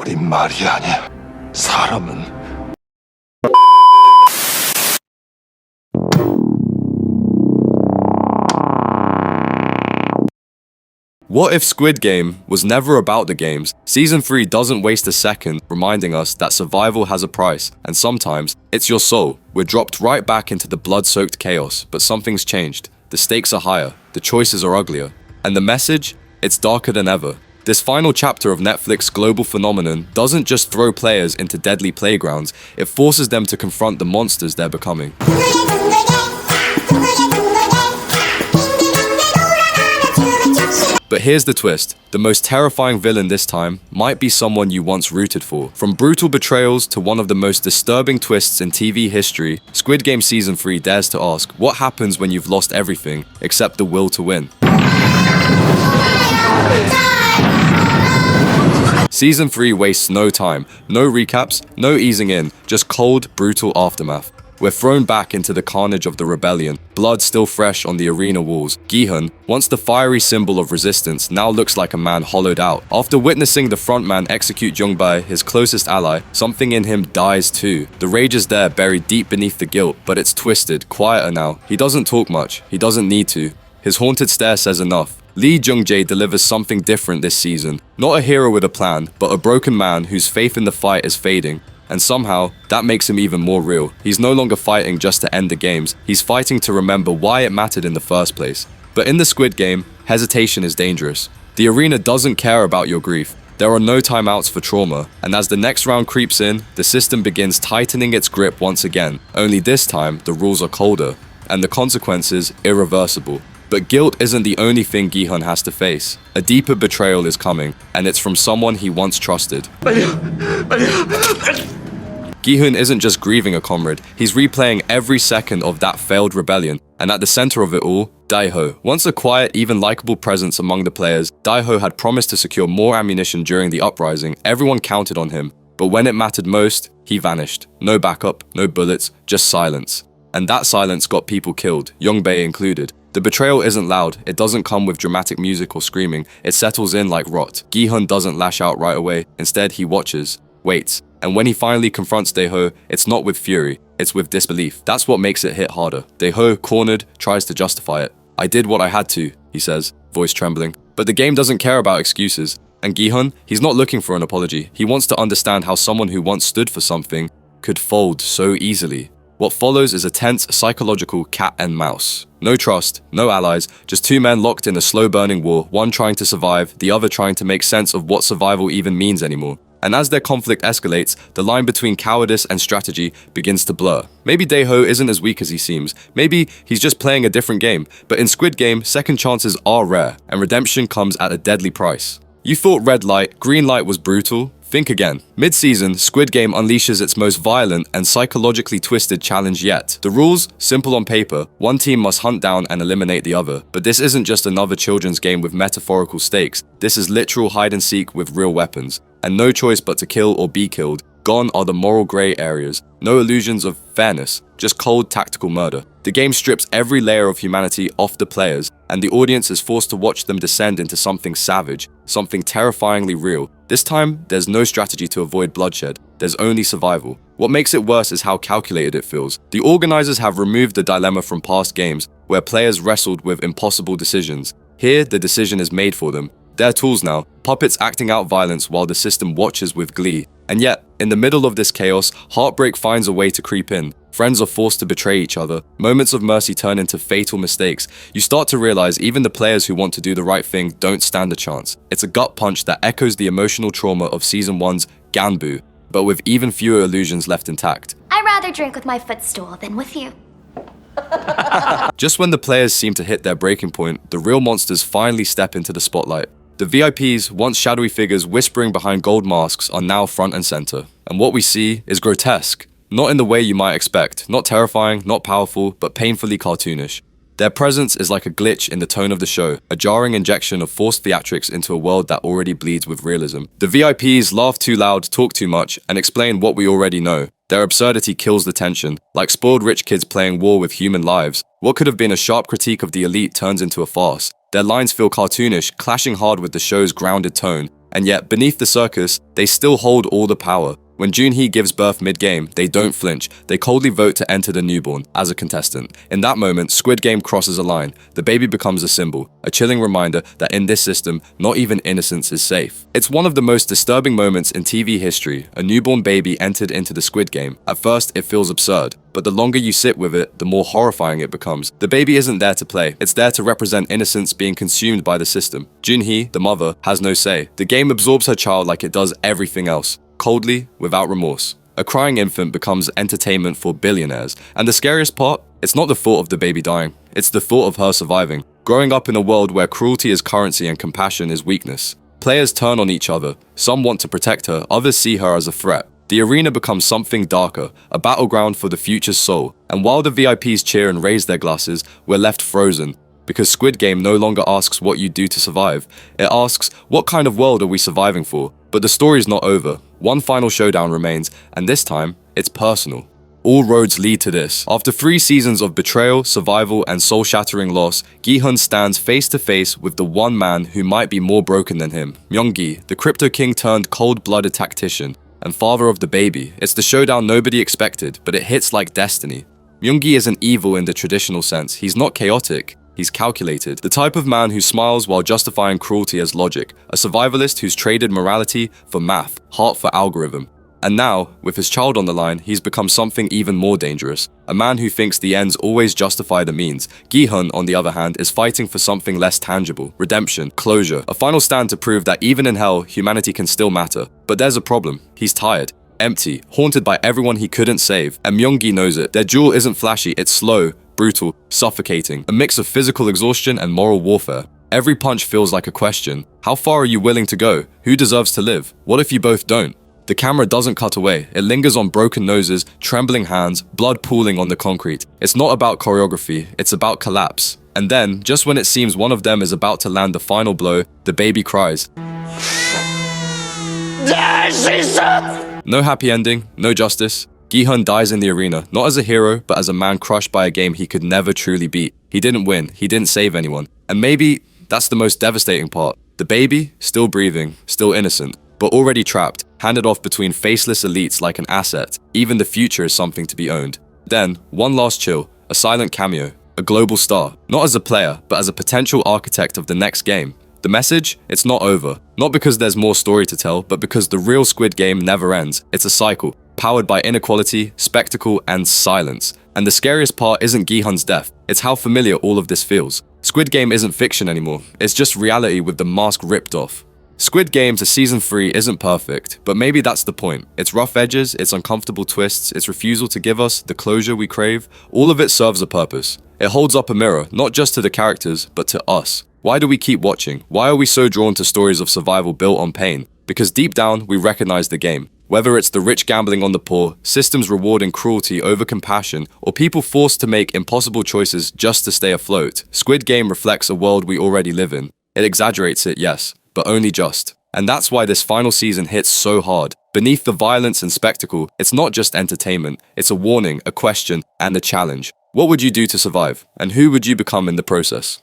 우린 말이 아니야. 사람은 What if Squid Game was never about the games? Season 3 doesn't waste a second reminding us that survival has a price, and sometimes it's your soul. We're dropped right back into the blood-soaked chaos, but something's changed. The stakes are higher, the choices are uglier. And the message? It's darker than ever. This final chapter of Netflix's global phenomenon doesn't just throw players into deadly playgrounds, it forces them to confront the monsters they're becoming. But here's the twist. The most terrifying villain this time might be someone you once rooted for. From brutal betrayals to one of the most disturbing twists in TV history, Squid Game Season 3 dares to ask, what happens when you've lost everything except the will to win? Season 3 wastes no time, no recaps, no easing in, just cold, brutal aftermath. We're thrown back into the carnage of the rebellion, blood still fresh on the arena walls. Gi-hun, once the fiery symbol of resistance, now looks like a man hollowed out. After witnessing the frontman execute Jung-bae, his closest ally, something in him dies too. The rage is there, buried deep beneath the guilt, but it's twisted, quieter now. He doesn't talk much, he doesn't need to. His haunted stare says enough. Lee Jung-jae delivers something different this season. Not a hero with a plan, but a broken man whose faith in the fight is fading. And somehow, that makes him even more real. He's no longer fighting just to end the games, he's fighting to remember why it mattered in the first place. But in the Squid Game, hesitation is dangerous. The arena doesn't care about your grief. There are no timeouts for trauma, and as the next round creeps in, the system begins tightening its grip once again. Only this time, the rules are colder, and the consequences irreversible. But guilt isn't the only thing Gi-hun has to face. A deeper betrayal is coming, and it's from someone he once trusted. Gi-hun isn't just grieving a comrade, he's replaying every second of that failed rebellion. And at the center of it all, Dae-ho. Once a quiet, even likable presence among the players, Dae-ho had promised to secure more ammunition during the uprising. Everyone counted on him. But when it mattered most, he vanished. No backup, no bullets, just silence. And that silence got people killed, Jung-bae included. The betrayal isn't loud, it doesn't come with dramatic music or screaming, it settles in like rot. Gi-hun doesn't lash out right away, instead he watches, waits. And when he finally confronts Dae-ho, it's not with fury, it's with disbelief. That's what makes it hit harder. Dae-ho, cornered, tries to justify it. I did what I had to, he says, voice trembling. But the game doesn't care about excuses. And Gi-hun, he's not looking for an apology. He wants to understand how someone who once stood for something could fold so easily. What follows is a tense, psychological cat and mouse. No trust, no allies, just two men locked in a slow-burning war, one trying to survive, the other trying to make sense of what survival even means anymore. And as their conflict escalates, the line between cowardice and strategy begins to blur. Maybe Dae-ho isn't as weak as he seems. Maybe he's just playing a different game. But in Squid Game, second chances are rare, and redemption comes at a deadly price. You thought red light, green light was brutal? Think again. Mid-season, Squid Game unleashes its most violent and psychologically twisted challenge yet. The rules, simple on paper, one team must hunt down and eliminate the other. But this isn't just another children's game with metaphorical stakes. This is literal hide-and-seek with real weapons. And no choice but to kill or be killed. Gone are the moral grey areas. No illusions of fairness, just cold tactical murder. The game strips every layer of humanity off the players, and the audience is forced to watch them descend into something savage, something terrifyingly real. This time, there's no strategy to avoid bloodshed, there's only survival. What makes it worse is how calculated it feels. The organizers have removed the dilemma from past games, where players wrestled with impossible decisions. Here, the decision is made for them. They're tools now, puppets acting out violence while the system watches with glee. And yet, in the middle of this chaos, heartbreak finds a way to creep in. Friends are forced to betray each other. Moments of mercy turn into fatal mistakes. You start to realize even the players who want to do the right thing don't stand a chance. It's a gut punch that echoes the emotional trauma of Season 1's Ganbu, but with even fewer illusions left intact. I'd rather drink with my footstool than with you. Just when the players seem to hit their breaking point, the real monsters finally step into the spotlight. The VIPs, once shadowy figures whispering behind gold masks, are now front and center. And what we see is grotesque. Not in the way you might expect. Not terrifying, not powerful, but painfully cartoonish. Their presence is like a glitch in the tone of the show, a jarring injection of forced theatrics into a world that already bleeds with realism. The VIPs laugh too loud, talk too much, and explain what we already know. Their absurdity kills the tension, like spoiled rich kids playing war with human lives. What could have been a sharp critique of the elite turns into a farce. Their lines feel cartoonish, clashing hard with the show's grounded tone, And yet, beneath the circus, they still hold all the power. When Gi-hun gives birth mid-game, they don't flinch. They coldly vote to enter the newborn as a contestant. In that moment, Squid Game crosses a line. The baby becomes a symbol, a chilling reminder that in this system, not even innocence is safe. It's one of the most disturbing moments in TV history. A newborn baby entered into the Squid Game. At first, it feels absurd, but the longer you sit with it, the more horrifying it becomes. The baby isn't there to play. It's there to represent innocence being consumed by the system. Gi-hun, the mother, has no say. The game absorbs her child like it does everything else. Coldly, without remorse. A crying infant becomes entertainment for billionaires. And the scariest part? It's not the thought of the baby dying. It's the thought of her surviving. Growing up in a world where cruelty is currency and compassion is weakness. Players turn on each other. Some want to protect her, others see her as a threat. The arena becomes something darker, a battleground for the future's soul. And while the VIPs cheer and raise their glasses, we're left frozen. Because Squid Game no longer asks what you do to survive. It asks, what kind of world are we surviving for? But the story's not over. One final showdown remains, and this time, it's personal. All roads lead to this. After 3 seasons of betrayal, survival, and soul-shattering loss, Gi-hun stands face to face with the one man who might be more broken than him. Myung-gi, the crypto king turned cold-blooded tactician, and father of the baby. It's the showdown nobody expected, but it hits like destiny. Myung-gi isn't evil in the traditional sense. He's not chaotic. He's calculated, the type of man who smiles while justifying cruelty as logic, a survivalist who's traded morality for math, heart for algorithm. And now, with his child on the line, he's become something even more dangerous, a man who thinks the ends always justify the means. Gi-hun, on the other hand, is fighting for something less tangible, redemption, closure, a final stand to prove that even in hell, humanity can still matter. But there's a problem. He's tired. Empty, haunted by everyone he couldn't save, and Myung-gi knows it. Their duel isn't flashy, it's slow, brutal, suffocating, a mix of physical exhaustion and moral warfare. Every punch feels like a question. How far are you willing to go? Who deserves to live? What if you both don't? The camera doesn't cut away. It lingers on broken noses, trembling hands, blood pooling on the concrete. It's not about choreography, it's about collapse. And then, just when it seems one of them is about to land the final blow, the baby cries. No happy ending, no justice. Gi-hun dies in the arena, not as a hero, but as a man crushed by a game he could never truly beat. He didn't win, he didn't save anyone. And maybe that's the most devastating part. The baby, still breathing, still innocent, but already trapped, handed off between faceless elites like an asset. Even the future is something to be owned. Then, one last chill, a silent cameo, a global star. Not as a player, but as a potential architect of the next game. The message? It's not over. Not because there's more story to tell, but because the real Squid Game never ends. It's a cycle, powered by inequality, spectacle, and silence. And the scariest part isn't Gi-hun's death, it's how familiar all of this feels. Squid Game isn't fiction anymore, it's just reality with the mask ripped off. Squid Game to Season 3 isn't perfect, but maybe that's the point. Its rough edges, its uncomfortable twists, its refusal to give us the closure we crave, all of it serves a purpose. It holds up a mirror, not just to the characters, but to us. Why do we keep watching? Why are we so drawn to stories of survival built on pain? Because deep down, we recognize the game. Whether it's the rich gambling on the poor, systems rewarding cruelty over compassion, or people forced to make impossible choices just to stay afloat, Squid Game reflects a world we already live in. It exaggerates it, yes, but only just. And that's why this final season hits so hard. Beneath the violence and spectacle, it's not just entertainment, it's a warning, a question, and a challenge. What would you do to survive? And who would you become in the process?